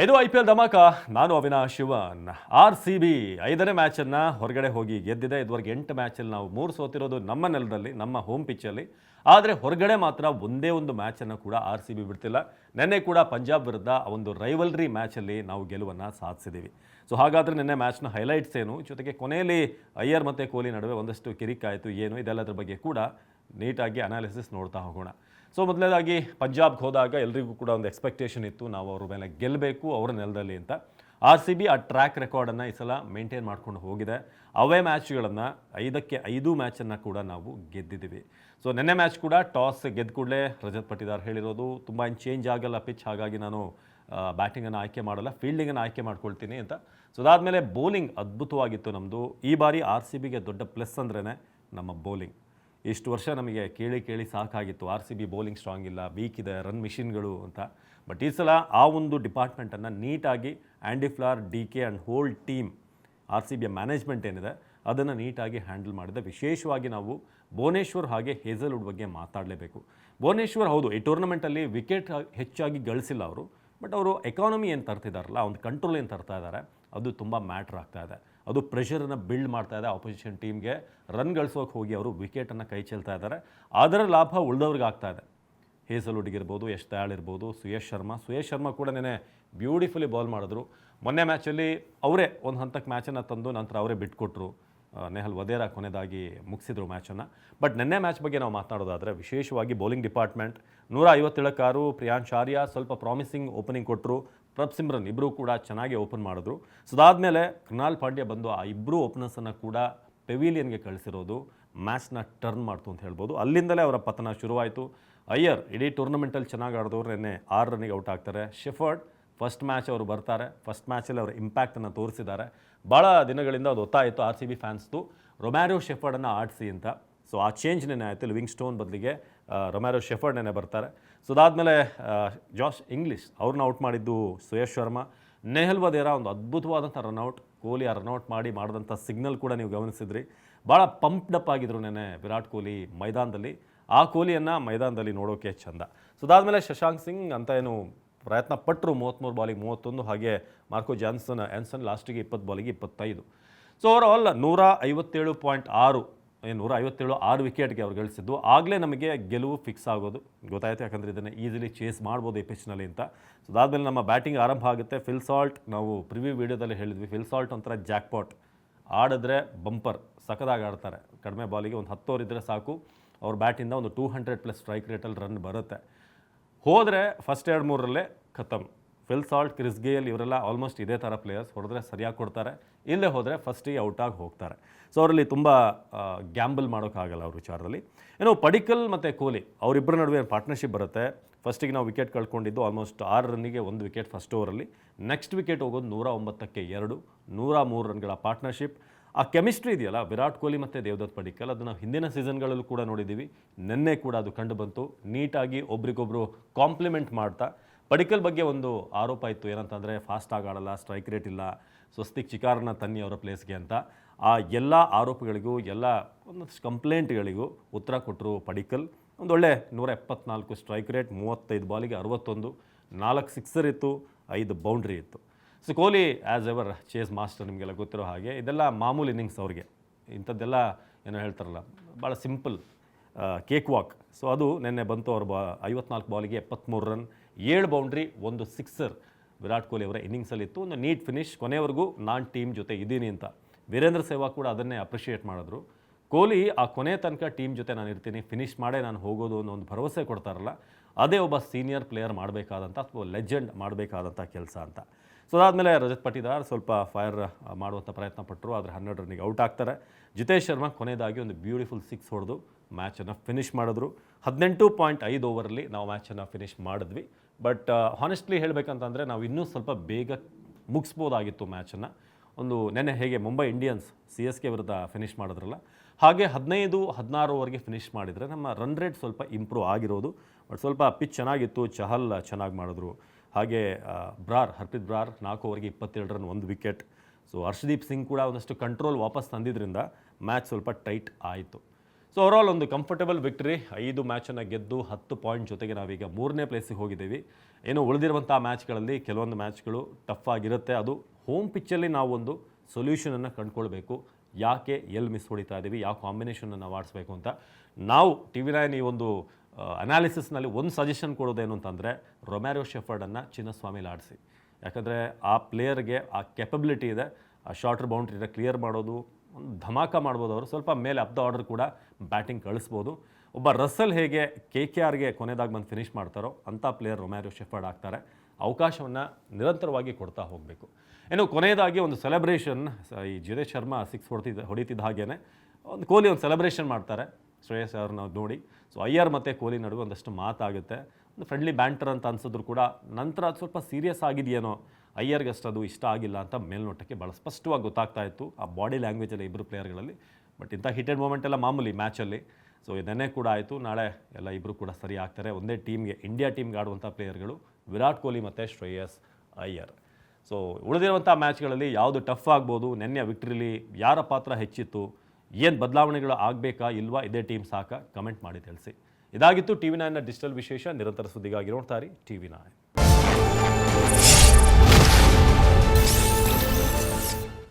ಇದು IPL ಧಮಾಕ. ನಾನು ಅವಿನಾಶ್ ಶಿವನ್. RCB 5ನೇ ಮ್ಯಾಚನ್ನು ಹೊರಗಡೆ ಹೋಗಿ ಗೆದ್ದಿದೆ. ಇದುವರೆಗೆ 8 ಮ್ಯಾಚಲ್ಲಿ ನಾವು 3 ಸೋತಿರೋದು ನಮ್ಮ ನೆಲದಲ್ಲಿ, ನಮ್ಮ ಹೋಮ್ ಪಿಚ್ಚಲ್ಲಿ. ಆದರೆ ಹೊರಗಡೆ ಮಾತ್ರ ಒಂದೇ ಒಂದು ಮ್ಯಾಚನ್ನು ಕೂಡ RCB ಬಿಡ್ತಿಲ್ಲ. ನಿನ್ನೆ ಕೂಡ ಪಂಜಾಬ್ ವಿರುದ್ಧ ಒಂದು ರೈವಲ್ರಿ ಮ್ಯಾಚಲ್ಲಿ ನಾವು ಗೆಲುವನ್ನು ಸಾಧಿಸಿದ್ದೀವಿ. ಸೊ ಹಾಗಾದರೆ ನಿನ್ನೆ ಮ್ಯಾಚ್ನ ಹೈಲೈಟ್ಸ್ ಏನು, ಜೊತೆಗೆ ಕೊನೆಯಲ್ಲಿ ಅಯ್ಯರ್ ಮತ್ತು ಕೊಹ್ಲಿ ನಡುವೆ ಒಂದಷ್ಟು ಕಿರಿಕಾಯಿತು ಏನು, ಇದೆಲ್ಲದರ ಬಗ್ಗೆ ಕೂಡ ನೀಟಾಗಿ ಅನಾಲಿಸಿಸ್ ನೋಡ್ತಾ ಹೋಗೋಣ. ಸೊ ಮೊದಲನೇದಾಗಿ ಪಂಜಾಬ್ಗೆ ಹೋದಾಗ ಎಲ್ರಿಗೂ ಕೂಡ ಒಂದು ಎಕ್ಸ್ಪೆಕ್ಟೇಷನ್ ಇತ್ತು, ನಾವು ಅವ್ರ ಮೇಲೆ ಗೆಲ್ಲಬೇಕು ಅವರ ನೆಲದಲ್ಲಿ ಅಂತ. RCB ಆ ಟ್ರ್ಯಾಕ್ ರೆಕಾರ್ಡನ್ನು ಈ ಸಲ ಮೇಂಟೈನ್ ಮಾಡ್ಕೊಂಡು ಹೋಗಿದೆ. ಅವೇ ಮ್ಯಾಚ್ಗಳನ್ನು 5ಕ್ಕೆ 5 ಮ್ಯಾಚನ್ನು ಕೂಡ ನಾವು ಗೆದ್ದಿದ್ದೀವಿ. ಸೊ ನೆನ್ನೆ ಮ್ಯಾಚ್ ಕೂಡ ಟಾಸ್ ಗೆದ್ದ ಕೂಡಲೇ ರಜತ್ ಪಟಿದಾರ್ ಹೇಳಿರೋದು, ತುಂಬ ಏನು ಚೇಂಜ್ ಆಗಲ್ಲ ಪಿಚ್, ಹಾಗಾಗಿ ನಾನು ಬ್ಯಾಟಿಂಗನ್ನು ಆಯ್ಕೆ ಮಾಡಲ್ಲ, ಫೀಲ್ಡಿಂಗನ್ನು ಆಯ್ಕೆ ಮಾಡ್ಕೊಳ್ತೀನಿ ಅಂತ. ಸೊ ಅದಾದಮೇಲೆ ಬೌಲಿಂಗ್ ಅದ್ಭುತವಾಗಿತ್ತು ನಮ್ಮದು. ಈ ಬಾರಿ RCBಗೆ ದೊಡ್ಡ ಪ್ಲಸ್ ಅಂದ್ರೇ ನಮ್ಮ ಬೌಲಿಂಗ್. ಇಷ್ಟು ವರ್ಷ ನಮಗೆ ಕೇಳಿ ಸಾಕಾಗಿತ್ತು, RCB ಬೌಲಿಂಗ್ ಸ್ಟ್ರಾಂಗ್ ಇಲ್ಲ, ವೀಕ್ ಇದೆ, ರನ್ ಮಿಷಿನ್ಗಳು ಅಂತ. ಬಟ್ ಈ ಸಲ ಆ ಒಂದು ಡಿಪಾರ್ಟ್ಮೆಂಟನ್ನು ನೀಟಾಗಿ Andy Flower, DK and whole team, RCBಯ ಮ್ಯಾನೇಜ್ಮೆಂಟ್ ಏನಿದೆ ಅದನ್ನು ನೀಟಾಗಿ ಹ್ಯಾಂಡಲ್ ಮಾಡಿದೆ. ವಿಶೇಷವಾಗಿ ನಾವು ಭುವನೇಶ್ವರ್ ಹಾಗೆ ಹೇಸಲ್ವುಡ್ ಬಗ್ಗೆ ಮಾತಾಡಲೇಬೇಕು. ಭುವನೇಶ್ವರ್ ಹೌದು, ಈ ಟೂರ್ನಮೆಂಟಲ್ಲಿ ವಿಕೆಟ್ ಹೆಚ್ಚಾಗಿ ಗಳಿಸಿಲ್ಲ ಅವರು, ಬಟ್ ಅವರು ಎಕಾನಮಿ ಏನು ತರ್ತಿದ್ದಾರಲ್ಲ, ಒಂದು ಕಂಟ್ರೋಲ್ ಏನು ತರ್ತಾ ಇದ್ದಾರೆ, ಅದು ತುಂಬ ಮ್ಯಾಟ್ರ್ ಆಗ್ತಾ ಇದೆ. ಅದು ಪ್ರೆಷರನ್ನು ಬಿಲ್ಡ್ ಮಾಡ್ತಾ ಇದೆ ಆಪೋಸಿಷನ್ ಟೀಮ್ಗೆ. ರನ್ ಗಳಿಸೋಕೆ ಹೋಗಿ ಅವರು ವಿಕೆಟನ್ನು ಕೈ ಚೆಲ್ತಾ ಇದ್ದಾರೆ. ಅದರ ಲಾಭ ಉಳಿದವ್ರಿಗೆ ಆಗ್ತಾ ಇದೆ. ಹೇಸಲ್ವುಡ್ಗೆ ಇರ್ಬೋದು, ಯಶ್ ದಯಾಳ್ ಇರ್ಬೋದು, ಸುಯೇಶ್ ಶರ್ಮಾ ಕೂಡ ನೆನೆ ಬ್ಯೂಟಿಫುಲಿ ಬಾಲ್ ಮಾಡಿದ್ರು. ಮೊನ್ನೆ ಮ್ಯಾಚಲ್ಲಿ ಅವರೇ ಒಂದು ಹಂತಕ್ಕೆ ಮ್ಯಾಚನ್ನು ತಂದು ನಂತರ ಅವರೇ ಬಿಟ್ಕೊಟ್ರು. ನೆಹಲ್ ವಧೇರಾ ಕೊನೆಯದಾಗಿ ಮುಗಿಸಿದ್ರು ಮ್ಯಾಚನ್ನು. ಬಟ್ ನೆನ್ನೆ ಮ್ಯಾಚ್ ಬಗ್ಗೆ ನಾವು ಮಾತನಾಡೋದಾದರೆ ವಿಶೇಷವಾಗಿ ಬೌಲಿಂಗ್ ಡಿಪಾರ್ಟ್ಮೆಂಟ್ 157 ಪ್ರಿಯಾಂಶ್ ಆರ್ಯ ಸ್ವಲ್ಪ ಪ್ರಾಮಿಸಿಂಗ್ ಓಪನಿಂಗ್ ಕೊಟ್ಟರು. ಪ್ರಭ್ ಸಿಮ್ರನ್ ಇಬ್ಬರೂ ಕೂಡ ಚೆನ್ನಾಗಿ ಓಪನ್ ಮಾಡಿದ್ರು. ಸೊ ಅದಾದಮೇಲೆ ಕೃಣಾಲ್ ಪಾಂಡ್ಯ ಬಂದು ಆ ಇಬ್ಬರು ಓಪನರ್ಸನ್ನು ಕೂಡ ಪೆವಿಲಿಯನ್ಗೆ ಕಳಿಸಿರೋದು ಮ್ಯಾಚ್ನ ಟರ್ನ್ ಮಾಡ್ತು ಅಂತ ಹೇಳ್ಬೋದು. ಅಲ್ಲಿಂದಲೇ ಅವರ ಪತನ ಶುರುವಾಯಿತು. ಅಯ್ಯರ್ ಇಡೀ ಟೂರ್ನಮೆಂಟಲ್ಲಿ ಚೆನ್ನಾಗಿ ಆಡಿದವರು ನಿನ್ನೆ 6 ರನ್ನಿಗೆ ಔಟ್ ಆಗ್ತಾರೆ. ಶೆಫರ್ಡ್ ಫಸ್ಟ್ ಮ್ಯಾಚ್ ಅವರು ಬರ್ತಾರೆ, ಫಸ್ಟ್ ಮ್ಯಾಚಲ್ಲಿ ಅವರ ಇಂಪ್ಯಾಕ್ಟನ್ನು ತೋರಿಸಿದ್ದಾರೆ. ಭಾಳ ದಿನಗಳಿಂದ ಅದು ಒತ್ತಾಯಿತು RCB ಫ್ಯಾನ್ಸ್ದು, ರೊಮ್ಯಾರೋ ಶೆಫರ್ಡನ್ನು ಆಡಿಸಿ ಅಂತ. ಸೊ ಆ ಚೇಂಜ್ ನೆನೆ ಆಯಿತು. ಲಿವಿಂಗ್ ಸ್ಟೋನ್ ಬದಲಿಗೆ ರೊಮ್ಯಾರೋ ಶೆಫರ್ಡ್ ನೆನೆ ಬರ್ತಾರೆ. ಸೊ ಅದಾದಮೇಲೆ ಜಾಶ್ ಇಂಗ್ಲಿಷ್ ಅವ್ರನ್ನ ಔಟ್ ಮಾಡಿದ್ದು ಸುಯೇಶ್ ಶರ್ಮಾ. ನೆಹಲ್ ವಧೇರಾ ಒಂದು ಅದ್ಭುತವಾದಂಥ ರನ್ಔಟ್. ಕೊಹ್ಲಿ ಆ ರನ್ಔಟ್ ಮಾಡಿದಂಥ ಸಿಗ್ನಲ್ ಕೂಡ ನೀವು ಗಮನಿಸಿದ್ರಿ. ಭಾಳ ಪಂಪ್ಡ್ ಅಪ್ ಆಗಿದ್ರು ನೆನೆ ವಿರಾಟ್ ಕೊಹ್ಲಿ ಮೈದಾನದಲ್ಲಿ. ಆ ಕೊಹ್ಲಿಯನ್ನು ಮೈದಾನದಲ್ಲಿ ನೋಡೋಕೆ ಚೆಂದ. ಸೊ ಅದಾದಮೇಲೆ ಶಶಾಂಕ್ ಸಿಂಗ್ ಅಂತ ಏನು ಪ್ರಯತ್ನ ಪಟ್ಟರು, 33 ಬಾಲಿಗೆ 31, ಹಾಗೆ ಮಾರ್ಕೋ ಆ್ಯನ್ಸನ್ ಲಾಸ್ಟಿಗೆ 20 ಬಾಲಿಗೆ 25. ಸೊ ಓವರ್ ಆಲ್ 157.6 6 ವಿಕೆಟ್ಗೆ ಅವ್ರು ಗಳಿಸಿದ್ದು. ಆಗಲೇ ನಮಗೆ ಗೆಲುವು ಫಿಕ್ಸ್ ಆಗೋದು ಗೊತ್ತಾಯಿತು, ಯಾಕಂದರೆ ಇದನ್ನು ಈಸಿಲಿ ಚೇಸ್ ಮಾಡ್ಬೋದು ಈ ಪಿಚ್ನಲ್ಲಿ ಅಂತ. ಸೊ ಅದಾದಮೇಲೆ ನಮ್ಮ ಬ್ಯಾಟಿಂಗ್ ಆರಂಭ ಆಗುತ್ತೆ. ಫಿಲ್ ಸಾಲ್ಟ್, ನಾವು ಪ್ರಿವ್ಯೂ ವೀಡಿಯೋದಲ್ಲಿ ಹೇಳಿದ್ವಿ, ಫಿಲ್ ಸಾಲ್ಟ್ ಒಂಥರ ಜಾಕ್ಪಾಟ್, ಆಡಿದ್ರೆ ಬಂಪರ್, ಸಖದಾಗಿ ಆಡ್ತಾರೆ. ಕಡಿಮೆ ಬಾಲಿಗೆ ಒಂದು 10 ಓವರ್ ಇದ್ದರೆ ಸಾಕು, ಅವ್ರ ಬ್ಯಾಟಿಂದ ಒಂದು 200+ ಸ್ಟ್ರೈಕ್ ರೇಟಲ್ಲಿ ರನ್ ಬರುತ್ತೆ. ಹೋದರೆ ಫಸ್ಟ್ 2-3ರಲ್ಲೇ ಖತಮ್. ಫಿಲ್ ಸಾಲ್ಟ್, ಕ್ರಿಸ್ ಗೇಲ್ ಇವರೆಲ್ಲ ಆಲ್ಮೋಸ್ಟ್ ಇದೇ ಥರ ಪ್ಲೇಯರ್ಸ್. ಹೊಡೆದ್ರೆ ಸರಿಯಾಗಿ ಕೊಡ್ತಾರೆ, ಇಲ್ಲೇ ಹೋದರೆ ಫಸ್ಟಿಗೆ ಔಟಾಗಿ ಹೋಗ್ತಾರೆ. ಸೊ ಅವರಲ್ಲಿ ತುಂಬ ಗ್ಯಾಂಬಲ್ ಮಾಡೋಕ್ಕಾಗಲ್ಲ ಅವ್ರ ವಿಚಾರದಲ್ಲಿ. ಏನೋ ಪಡಿಕಲ್ ಮತ್ತು ಕೊಹ್ಲಿ ಅವರಿಬ್ಬರ ನಡುವೆ ಪಾರ್ಟ್ನರ್ಶಿಪ್ ಬರುತ್ತೆ. ಫಸ್ಟಿಗೆ ನಾವು ವಿಕೆಟ್ ಕಳ್ಕೊಂಡಿದ್ದು ಆಲ್ಮೋಸ್ಟ್ 6 ರನ್ನಿಗೆ 1 ವಿಕೆಟ್ ಫಸ್ಟ್ ಓವರಲ್ಲಿ. ನೆಕ್ಸ್ಟ್ ವಿಕೆಟ್ ಹೋಗೋದು 109ಕ್ಕೆ 2, 103 ರನ್ಗಳ ಪಾರ್ಟ್ನರ್ಶಿಪ್. ಆ ಕೆಮಿಸ್ಟ್ರಿ ಇದೆಯಲ್ಲ ವಿರಾಟ್ ಕೊಹ್ಲಿ ಮತ್ತು ದೇವದತ್ ಪಡಿಕ್ಕಲ್, ಅದನ್ನು ಹಿಂದಿನ ಸೀಸನ್ಗಳಲ್ಲೂ ಕೂಡ ನೋಡಿದ್ದೀವಿ. ನಿನ್ನೆ ಕೂಡ ಅದು ಕಂಡು ಬಂತು. ನೀಟಾಗಿ ಒಬ್ರಿಗೊಬ್ಬರು ಕಾಂಪ್ಲಿಮೆಂಟ್ ಮಾಡ್ತಾ. ಪಡಿಕ್ಕಲ್ ಬಗ್ಗೆ ಒಂದು ಆರೋಪ ಇತ್ತು, ಏನಂತಂದರೆ ಫಾಸ್ಟಾಗಿ ಆಡಲ್ಲ, ಸ್ಟ್ರೈಕ್ ರೇಟ್ ಇಲ್ಲ, ಸ್ವಸ್ತಿಕ್ ಚಿಕಾರನ್ನ ತನ್ನಿ ಅವರ ಪ್ಲೇಸ್ಗೆ ಅಂತ. ಆ ಎಲ್ಲ ಆರೋಪಗಳಿಗೂ, ಎಲ್ಲ ಒಂದಷ್ಟು ಕಂಪ್ಲೇಂಟ್ಗಳಿಗೂ ಉತ್ತರ ಕೊಟ್ಟರು ಪಡಿಕ್ಕಲ್. ಒಂದೊಳ್ಳೆ 174 ಸ್ಟ್ರೈಕ್ ರೇಟ್, 35 ಬಾಲಿಗೆ 61, 4 ಸಿಕ್ಸರ್ ಇತ್ತು, 5 ಬೌಂಡ್ರಿ ಇತ್ತು. So Kohli as ever chase master, ನಿಮಗೆಲ್ಲ ಗೊತ್ತಿರೋ ಹಾಗೆ. ಇದೆಲ್ಲ ಮಾಮೂಲಿ ಇನ್ನಿಂಗ್ಸ್ ಅವ್ರಿಗೆ, ಇಂಥದ್ದೆಲ್ಲ ಏನೋ ಹೇಳ್ತಾರಲ್ಲ, ಭಾಳ ಸಿಂಪಲ್ ಕೇಕ್ ವಾಕ್. ಸೊ ಅದು ನಿನ್ನೆ ಬಂತು. ಅವ್ರ 54 ಬಾಲಿಗೆ 73 run, 7 boundary, 1 sixer Virat Kohli ಅವರ ಇನ್ನಿಂಗ್ಸಲ್ಲಿತ್ತು. ಒಂದು ನೀಟ್ ಫಿನಿಶ್, ಕೊನೆಯವರೆಗೂ ನಾನು ಟೀಮ್ ಜೊತೆ ಇದ್ದೀನಿ ಅಂತ. ವೀರೇಂದ್ರ ಸೆಹ್ವಾಗ್ ಕೂಡ ಅದನ್ನೇ ಅಪ್ರಿಷಿಯೇಟ್ ಮಾಡಿದ್ರು. ಕೊಹ್ಲಿ ಆ ಕೊನೆ ತನಕ ಟೀಮ್ ಜೊತೆ ನಾನು ಇರ್ತೀನಿ, ಫಿನಿಶ್ ಮಾಡೇ ನಾನು ಹೋಗೋದು ಅನ್ನೋ ಒಂದು ಭರವಸೆ ಕೊಡ್ತಾರಲ್ಲ, ಅದೇ ಒಬ್ಬ ಸೀನಿಯರ್ ಪ್ಲೇಯರ್ ಮಾಡಬೇಕಾದಂಥ ಅಥವಾ ಲೆಜೆಂಡ್ ಮಾಡಬೇಕಾದಂಥ ಕೆಲಸ ಅಂತ. ಸೊ ಅದಾದಮೇಲೆ ರಜತ್ ಪಟಿದಾರ್ ಸ್ವಲ್ಪ ಫೈರ್ ಮಾಡುವಂಥ ಪ್ರಯತ್ನ ಪಟ್ಟರು, ಆದರೆ 12 ರನ್ನಿಗೆ ಔಟ್ ಆಗ್ತಾರೆ. ಜಿತೇಶ್ ಶರ್ಮಾ ಕೊನೆಯದಾಗಿ ಒಂದು ಬ್ಯೂಟಿಫುಲ್ 6 ಹೊಡೆದು ಮ್ಯಾಚನ್ನು ಫಿನಿಶ್ ಮಾಡಿದ್ರು. 18.5 ಓವರಲ್ಲಿ ನಾವು ಮ್ಯಾಚನ್ನು ಫಿನಿಶ್ ಮಾಡಿದ್ವಿ. ಬಟ್ ಹಾನೆಸ್ಟ್ಲಿ ಹೇಳಬೇಕಂತಂದರೆ ನಾವು ಇನ್ನೂ ಸ್ವಲ್ಪ ಬೇಗ ಮುಗಿಸ್ಬೋದಾಗಿತ್ತು ಮ್ಯಾಚನ್ನು. ಒಂದು ನೆನ್ನೆ ಹೇಗೆ ಮುಂಬೈ ಇಂಡಿಯನ್ಸ್ CSK ವಿರುದ್ಧ ಫಿನಿಶ್ ಮಾಡಿದ್ರಲ್ಲ, ಹಾಗೆ 15-16 ಓವರ್ಗೆ ಫಿನಿಶ್ ಮಾಡಿದರೆ ನಮ್ಮ ರನ್ ರೇಟ್ ಸ್ವಲ್ಪ ಇಂಪ್ರೂವ್ ಆಗಿರೋದು. ಬಟ್ ಸ್ವಲ್ಪ ಪಿಚ್ ಚೆನ್ನಾಗಿತ್ತು, ಚಹಲ್ ಚೆನ್ನಾಗಿ ಮಾಡಿದ್ರು. ಹಾಗೆ Harpreet Brar 4 ಓವರ್ಗೆ 27 run, 1 wicket. So Harshdeep Singh ಕೂಡ ಒಂದಷ್ಟು ಕಂಟ್ರೋಲ್ ವಾಪಸ್ ತಂದಿದ್ದರಿಂದ ಮ್ಯಾಚ್ ಸ್ವಲ್ಪ ಟೈಟ್ ಆಯಿತು. ಸೊ ಓವರಾಲ್ ಒಂದು ಕಂಫರ್ಟಬಲ್ ವಿಕ್ಟರಿ, 5 ಮ್ಯಾಚನ್ನು ಗೆದ್ದು 10 ಪಾಯಿಂಟ್ ಜೊತೆಗೆ ನಾವೀಗ 3ನೇ ಪ್ಲೇಸಿಗೆ ಹೋಗಿದ್ದೀವಿ. ಏನು ಉಳಿದಿರುವಂಥ ಮ್ಯಾಚ್ಗಳಲ್ಲಿ ಕೆಲವೊಂದು ಮ್ಯಾಚ್ಗಳು ಟಫ್ ಆಗಿರುತ್ತೆ. ಅದು ಹೋಮ್ ಪಿಚ್ಚಲ್ಲಿ ನಾವು ಒಂದು ಸೊಲ್ಯೂಷನನ್ನು ಕಂಡುಕೊಳ್ಬೇಕು. ಯಾಕೆ ಎಲ್ಲಿ ಮಿಸ್ ಹೊಡಿತಾ ಇದ್ದೀವಿ, ಯಾವ ಕಾಂಬಿನೇಷನನ್ನು ನಾವು ಆಡಿಸ್ಬೇಕು ಅಂತ ನಾವು TV9 ಈ ಒಂದು ಅನಾಲಿಸಿಸ್ನಲ್ಲಿ ಒಂದು ಸಜೆಷನ್ ಕೊಡೋದೇನು ಅಂತಂದರೆ, ರೊಮ್ಯಾರಿಯೋ ಶೆಫರ್ಡನ್ನು ಚಿನ್ನಸ್ವಾಮಿಲಿ ಆಡಿಸಿ. ಯಾಕಂದರೆ ಆ ಪ್ಲೇಯರ್ಗೆ ಆ ಕೆಪಬಿಲಿಟಿ ಇದೆ, ಆ ಶಾರ್ಟರ್ ಬೌಂಡ್ರಿನ ಕ್ಲಿಯರ್ ಮಾಡೋದು, ಒಂದು ಧಮಾಕ ಮಾಡ್ಬೋದು. ಅವರು ಸ್ವಲ್ಪ ಮೇಲೆ ಅಪ್ ದ ಆರ್ಡರ್ ಕೂಡ ಬ್ಯಾಟಿಂಗ್ ಕಳಿಸ್ಬೋದು. ಒಬ್ಬ ರಸಲ್ ಹೇಗೆ KKRಗೆ ಕೊನೆದಾಗಿ ಬಂದು ಫಿನಿಷ್ ಮಾಡ್ತಾರೋ ಅಂಥ ಪ್ಲೇಯರ್ ರೊಮ್ಯಾರಿಯೋ ಶೆಫರ್ಡ್ ಆಗ್ತಾರೆ. ಅವಕಾಶವನ್ನು ನಿರಂತರವಾಗಿ ಕೊಡ್ತಾ ಹೋಗಬೇಕು. ಇನ್ನು ಕೊನೆಯದಾಗಿ ಒಂದು ಸೆಲೆಬ್ರೇಷನ್, ಈ ಜಿತೇಶ್ ಶರ್ಮಾ 6 ಹೊಡಿತಿದ್ದ ಹಾಗೇ ಒಂದು ಕೊಹ್ಲಿ ಒಂದು ಸೆಲೆಬ್ರೇಷನ್ ಮಾಡ್ತಾರೆ ಶ್ರೇಯಸ್ ಅವ್ರನ್ನ ನೋಡಿ. ಸೊ ಅಯ್ಯರ್ ಮತ್ತು ಕೊಹ್ಲಿ ನಡುವೆ ಒಂದಷ್ಟು ಮಾತಾಗುತ್ತೆ, ಒಂದು ಫ್ರೆಂಡ್ಲಿ ಬ್ಯಾಂಟರ್ ಅಂತ ಅನ್ಸಿದ್ರು ಕೂಡ ನಂತರ ಅದು ಸ್ವಲ್ಪ ಸೀರಿಯಸ್ ಆಗಿದೆಯೇನೋ, ಅಯ್ಯರ್ಗೆ ಅಷ್ಟು ಅದು ಇಷ್ಟ ಆಗಿಲ್ಲ ಅಂತ ಮೇಲ್ನೋಟಕ್ಕೆ ಭಾಳ ಸ್ಪಷ್ಟವಾಗಿ ಗೊತ್ತಾಗ್ತಾ ಇತ್ತು ಆ ಬಾಡಿ ಲ್ಯಾಂಗ್ವೇಜಲ್ಲಿ ಇಬ್ಬರು ಪ್ಲೇಯರ್ಗಳಲ್ಲಿ. ಬಟ್ ಇಂಥ ಹಿಟೆಡ್ ಮೂಮೆಂಟ್ ಎಲ್ಲ ಮಾಮೂಲಿ ಮ್ಯಾಚಲ್ಲಿ. ಸೊ ಇದನ್ನೇ ಕೂಡ ಆಯಿತು. ನಾಳೆ ಎಲ್ಲ ಇಬ್ಬರು ಕೂಡ ಸರಿ ಆಗ್ತಾರೆ. ಒಂದೇ ಟೀಮ್ಗೆ, ಇಂಡಿಯಾ ಟೀಮ್ಗೆ ಆಡುವಂಥ ಪ್ಲೇಯರ್ಗಳು ವಿರಾಟ್ ಕೊಹ್ಲಿ ಮತ್ತು ಶ್ರೇಯಸ್ ಅಯ್ಯರ್. ಸೊ ಉಳಿದಿರುವಂಥ ಮ್ಯಾಚ್ಗಳಲ್ಲಿ ಯಾವುದು ಟಫ್ ಆಗ್ಬೋದು, ನೆನ್ನೆ ವಿಕ್ಟ್ರಿಲಿ ಯಾರ ಪಾತ್ರ ಹೆಚ್ಚಿತ್ತು, ಏನು ಬದಲಾವಣೆಗಳು ಆಗಬೇಕಾ ಇಲ್ವಾ, ಇದೇ ಟೀಮ್ ಸಾಕ, ಕಮೆಂಟ್ ಮಾಡಿ ತಿಳಿಸಿ. ಇದಾಗಿತ್ತು TV9ನ ಡಿಜಿಟಲ್ ವಿಶೇಷ. ನಿರಂತರ ಸುದ್ದಿಗಾಗಿ ನೋಡ್ತಾ ಇರಿ TV9.